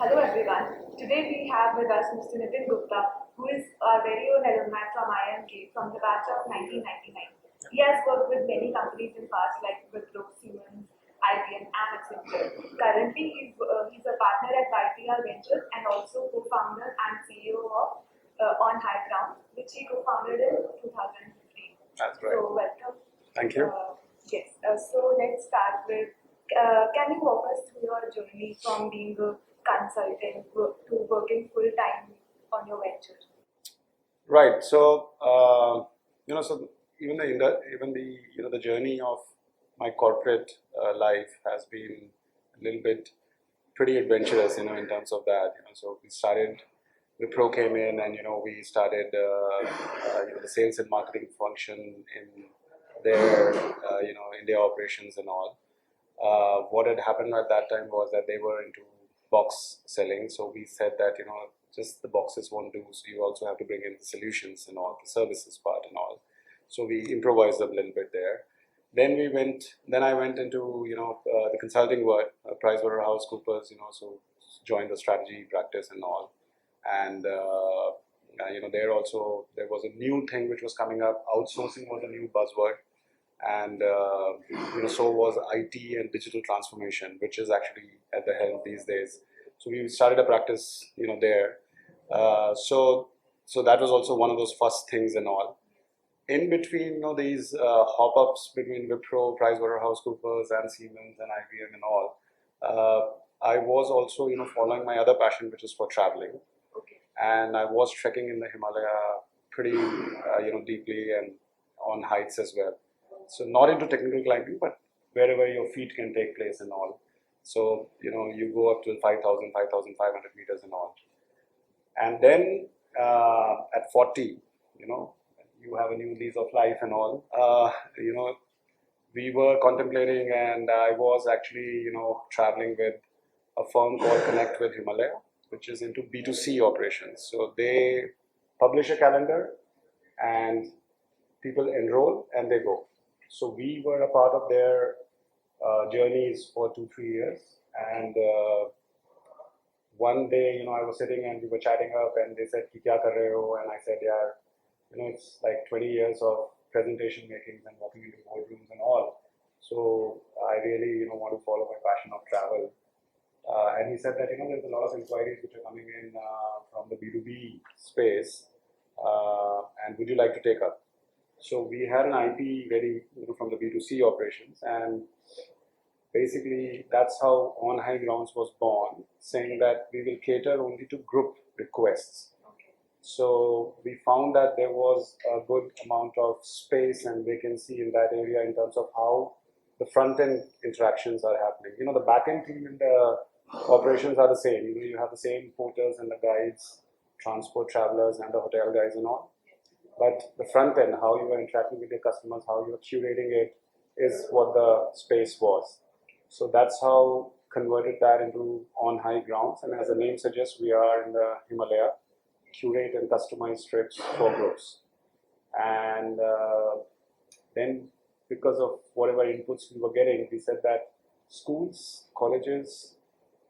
Hello everyone. Today we have with us Mr. Nitin Gupta, who is our very own alumni from IIMK from the batch of 1999. He has worked with many companies in past like Wipro, Siemens, IBM and Accenture. Currently he's a partner at YPR Ventures and also co-founder and CEO of OnHigh, which he co-founded in 2015. That's right. So welcome. Thank you. Yes. So let's start with, can you walk us through your journey from being a consultant to working full time on your venture? Right. So so even the journey of my corporate life has been a little bit pretty adventurous, in terms of that. So we started. Wipro came in, and we started the sales and marketing function in their India operations and all. What had happened at that time was that they were into box selling. So we said that just the boxes won't do. So you also have to bring in the solutions and all, the services part and all. So we improvised a little bit there. Then I went into the consulting world, PricewaterhouseCoopers. So joined the strategy practice and all. And there was a new thing which was coming up. Outsourcing was a new buzzword, and so was IT and digital transformation, which is actually at the helm these days. So we started a practice there. So that was also one of those first things and all. In between these hop-ups between Wipro, PricewaterhouseCoopers and Siemens and IBM and all, I was also following my other passion, which is for traveling. And I was trekking in the Himalaya pretty deeply and on heights as well. So not into technical climbing, but wherever your feet can take place and all. So you go up to 5,000, 5,500 meters and all. And then at 40, you have a new lease of life and all. We were contemplating, and I was actually traveling with a firm called Connect with Himalaya, which is into B2C operations. So they publish a calendar and people enroll and they go. So we were a part of their journeys for 2-3 years. And one day, I was sitting and we were chatting up, and they said, "Ki kya kar rahe ho?" And I said, "Yeah, it's like 20 years of presentation making and walking into boardrooms and all. So I really, want to follow my passion of travel." And he said that there's a lot of inquiries which are coming in from the B2B space, and would you like to take up? So we had an IP ready from the B2C operations, and basically that's how OnHigh Grounds was born, saying that we will cater only to group requests. So we found that there was a good amount of space and vacancy in that area in terms of how the front-end interactions are happening. The back-end team and the operations are the same. You have the same porters and the guides, transport travelers and the hotel guys and all. But the front-end, how you are interacting with your customers, how you are curating it, is what the space was. So that's how converted that into OnHigh Grounds. And as the name suggests, we are in the Himalaya, curate and customize trips for groups. And then because of whatever inputs we were getting, we said that schools, colleges,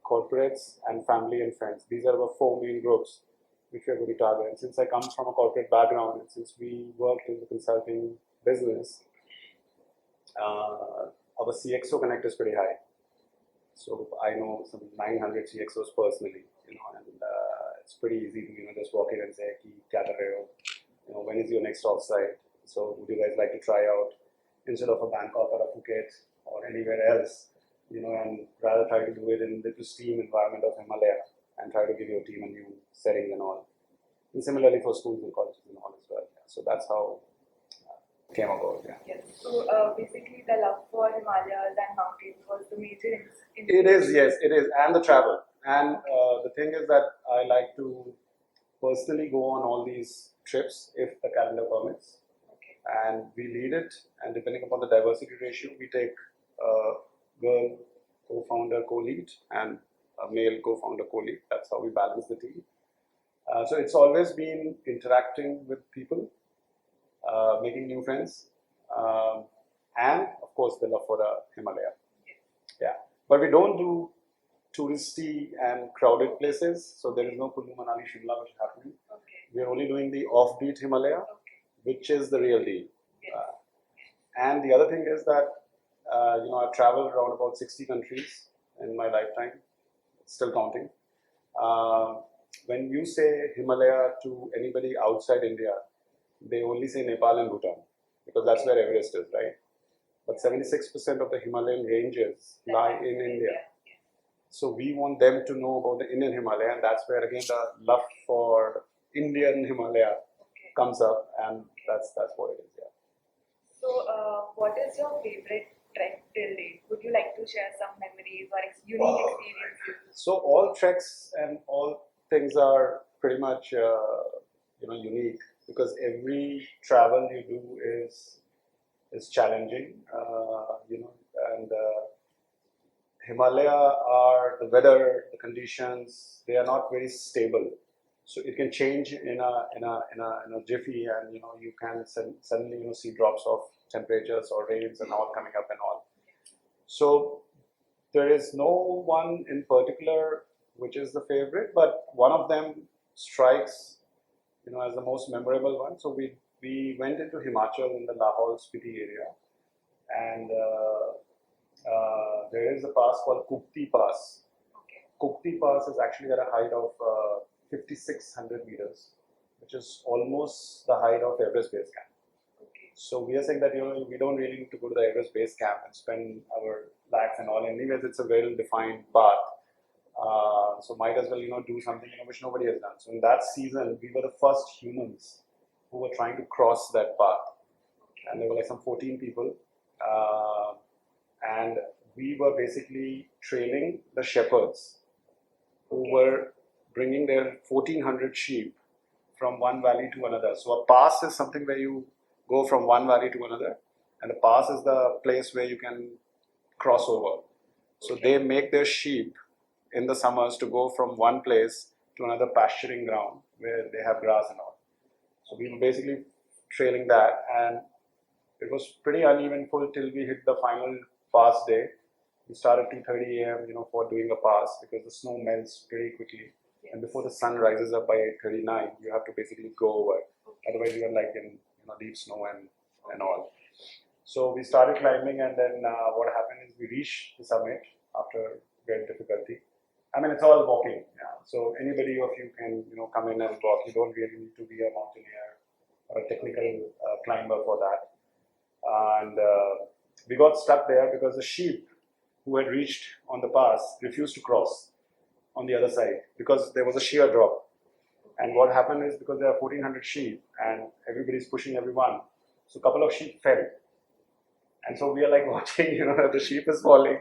corporates, and family and friends, these are the 4 main groups which we are going to target. And since I come from a corporate background, and since we worked in the consulting business, our CxO connect is pretty high. So I know some 900 CxOs personally, and it's pretty easy to just walk in and say, "Ki kya kar rahe ho? When is your next offsite? So would you guys like to try out?" Instead of a Bangkok or a Phuket or anywhere else, and rather try to do it in the pristine environment of Himalaya and try to give your team a new setting and all. And similarly for schools and colleges and all as well. So that's how it came about. Yeah. Yes. So basically, the love for Himalayas and mountains was the major It is, yes, it is, and the travel. And the thing is that I like to personally go on all these trips if the calendar permits. And we lead it, and depending upon the diversity ratio, we take a girl co-founder, co-lead, and a male co-founder, co-lead. That's how we balance the team. So it's always been interacting with people, making new friends, and of course the love for the Himalaya. Yeah, but we don't do touristy and crowded places. So there is no Kullu, Manali, Shimla which is happening. Okay. We are only doing the offbeat Himalaya, Okay. which is the real deal. Yes. And the other thing is that I've traveled around about 60 countries in my lifetime, still counting. When you say Himalaya to anybody outside India, they only say Nepal and Bhutan because that's where Everest is, right? But 76% of the Himalayan ranges lie in India. So we want them to know about the Indian Himalaya, and that's where again the love for Indian Himalaya comes up, and that's what it is. Yeah. So, what is your favorite trek till date? Would you like to share some memories or unique experiences? So all treks and all things are pretty much unique because every travel you do is challenging, and Himalaya are the weather, the conditions, they are not very stable. So it can change in a jiffy, and you can suddenly see drops of temperatures or rains and all coming up and all. So there is no one in particular which is the favorite, but one of them strikes as the most memorable one. So we went into Himachal in the Lahore Spiti area, and there is a pass called Kukti Pass. Kukti Pass is actually at a height of 5,600 meters, which is almost the height of Everest Base Camp. So we are saying that we don't really need to go to the Everest Base Camp and spend our lakhs and all. Anyways, it's a well-defined path. So might as well do something which nobody has done. So in that season, we were the first humans who were trying to cross that path, and there were like some 14 people, and we were basically training the shepherds who were bringing their 1,400 sheep from one valley to another. So a pass is something where you go from one valley to another, and the pass is the place where you can cross over. So they make their sheep in the summers to go from one place to another pasturing ground where they have grass and all. So we were basically trailing that, and it was pretty uneventful till we hit the final pass day. We started 2:30 a.m. For doing a pass because the snow melts pretty quickly, and before the sun rises up by 8:39, you have to basically go over. Otherwise, you are like in deep snow and all. So we started climbing, and then what happened is we reached the summit after great difficulty. I mean, it's all walking. Yeah. So anybody of you can come in and walk. You don't really need to be a mountaineer or a technical climber for that. And we got stuck there because the sheep who had reached on the pass refused to cross on the other side because there was a sheer drop. And what happened is because there are 1,400 sheep and everybody's pushing everyone, so a couple of sheep fell. And so we are like watching, the sheep is falling,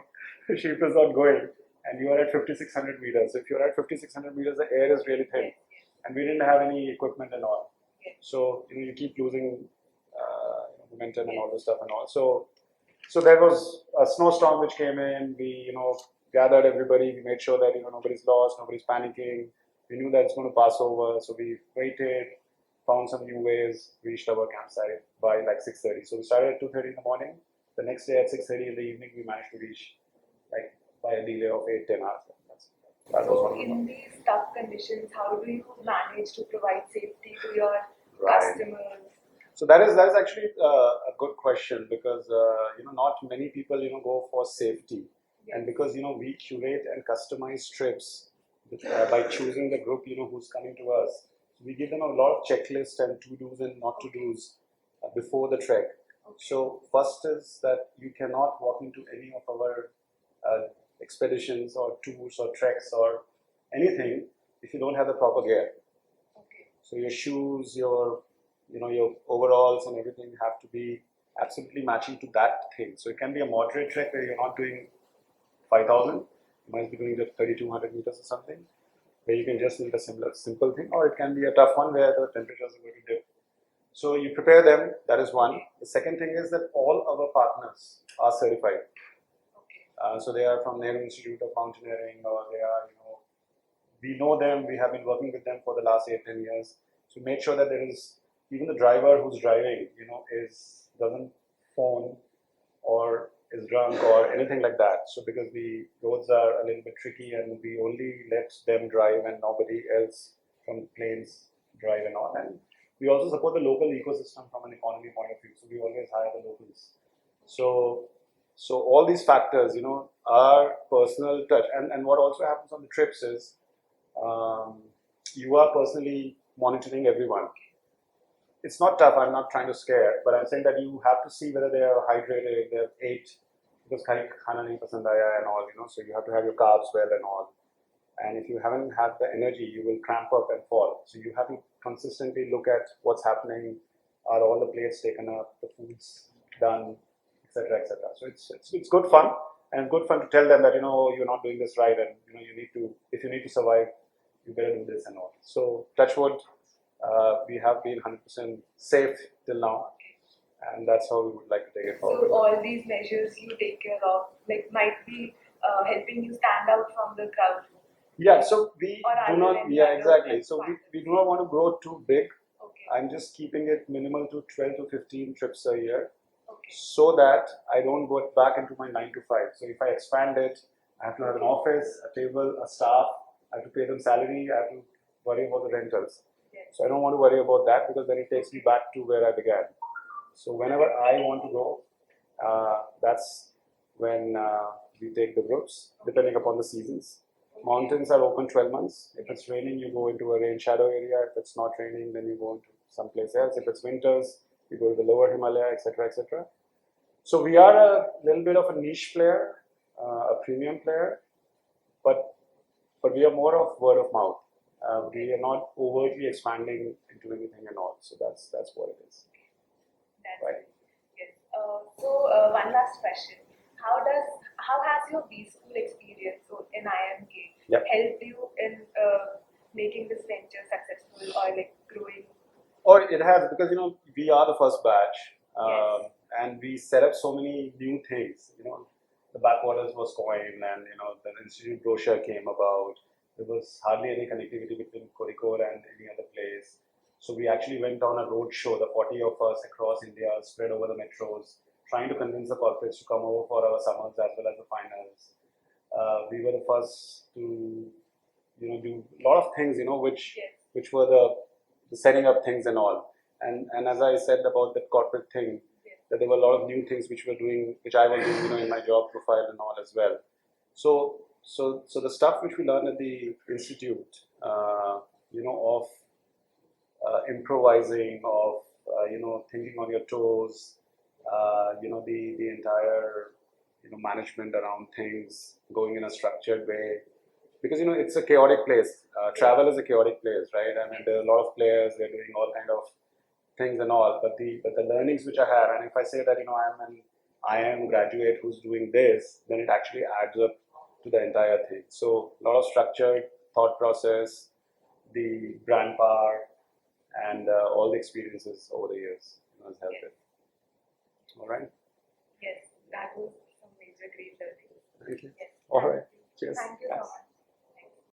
the sheep is not going, and you are at 5,600 meters. So if you're at 5,600 meters, the air is really thin, and we didn't have any equipment and all. So you keep losing momentum and all this stuff and all. So there was a snowstorm which came in. We gathered everybody. We made sure that nobody's lost, nobody's panicking. We knew that it's going to pass over. So we waited, found some new ways, reached our campsite by like 6:30. So we started at 2:30 in the morning. The next day at 6:30 in the evening, we managed to reach like by a delay of 8-10 hours. So in these tough conditions, how do you manage to provide safety to your customers? So that is actually a good question because not many people go for safety, and because we curate and customize trips by choosing the group who's coming to us. We give them a lot of checklists and to-dos and not to-dos before the trek. So first is that you cannot walk into any of our expeditions or tours or treks or anything if you don't have the proper gear. So your shoes, your overalls and everything have to be absolutely matching to that thing. So it can be a moderate trek where you're not doing 5,000, you might be doing the 3,200 meters or something, where you can just need a simple thing, or it can be a tough one where the temperatures are going to dip. So you prepare them, that is one. The second thing is that all our partners are certified. So they are from Nehru Institute of Mountaineering, or they are, we know them, we have been working with them for the last 8-10 years. So make sure that there is, even the driver who's driving, doesn't phone or is drunk or anything like that. So because the roads are a little bit tricky and we only let them drive and nobody else from the planes drive and all. And we also support the local ecosystem from an economy point of view. So we always hire the locals. So all these factors, are personal touch. And what also happens on the trips is you are personally monitoring everyone. It's not tough, I'm not trying to scare, but I'm saying that you have to see whether they are hydrated, they have ate, because khana nahi pasand aaya and all, so you have to have your carbs well and all. And if you haven't had the energy, you will cramp up and fall. So you have to consistently look at what's happening, are all the plates taken up, the food's done, etc., etc. So it's good fun, and good fun to tell them that, you're not doing this right, and, you need to, if you need to survive, you better do this and all. So touch wood, we have been 100% safe till now, and that's how we would like to take it forward. So all these measures you take care of, might be helping you stand out from the crowd. Yeah, so we do not, yeah, exactly. So we do not want to grow too big. Okay. I'm just keeping it minimal to 12 to 15 trips a year, okay, so that I don't go back into my 9 to 5. So if I expand it, I have to have an office, a table, a staff, I have to pay them salary, I have to worry about the rentals. yes, So I don't want to worry about that, because then it takes me back to where I began. So whenever I want to go, that's when we take the groups, depending upon the seasons. Mountains are open 12 months. If it's raining, you go into a rain shadow area. If it's not raining, then you go into someplace else. If it's winters, you go to the lower Himalaya, etc., etc. So we are a little bit of a niche player, a premium player, but we are more of word of mouth. We are not overtly expanding into anything and all. So that's what it is. that's Right. yes. So one last question: how has your B school experience in IIMK Yep. helped you in making this venture successful or growing? Or it has, because we are the first batch, Yes. and we set up so many new things. The backwaters was coined, and the institute brochure came about. There was hardly any connectivity between Kozhikode and any other place. So we actually went on a roadshow, the 40 of us across India, spread over the metros, trying to convince the corporates to come over for our summers as well as the finals. We were the first to, do a lot of things, Yes. which were the setting up things and all. And as I said about the corporate thing, Yes. that there were a lot of new things which I was doing, in my job profile and all as well. So the stuff which we learned at the institute, of improvising, of thinking on your toes, the entire management around things, going in a structured way, because it's a chaotic place. Travel is a chaotic place, right? I mean, there are a lot of players, they're doing all kind of things and all, but the learnings which I have, and if I say that I'm an IIM graduate who's doing this, then it actually adds up to the entire thing. So a lot of structured thought process, the brand power, and all the experiences over the years has helped Yes. it. All right. Yes, that was some major great learning. Thank you. Yes. All right. Cheers. Thank you so Yes. much.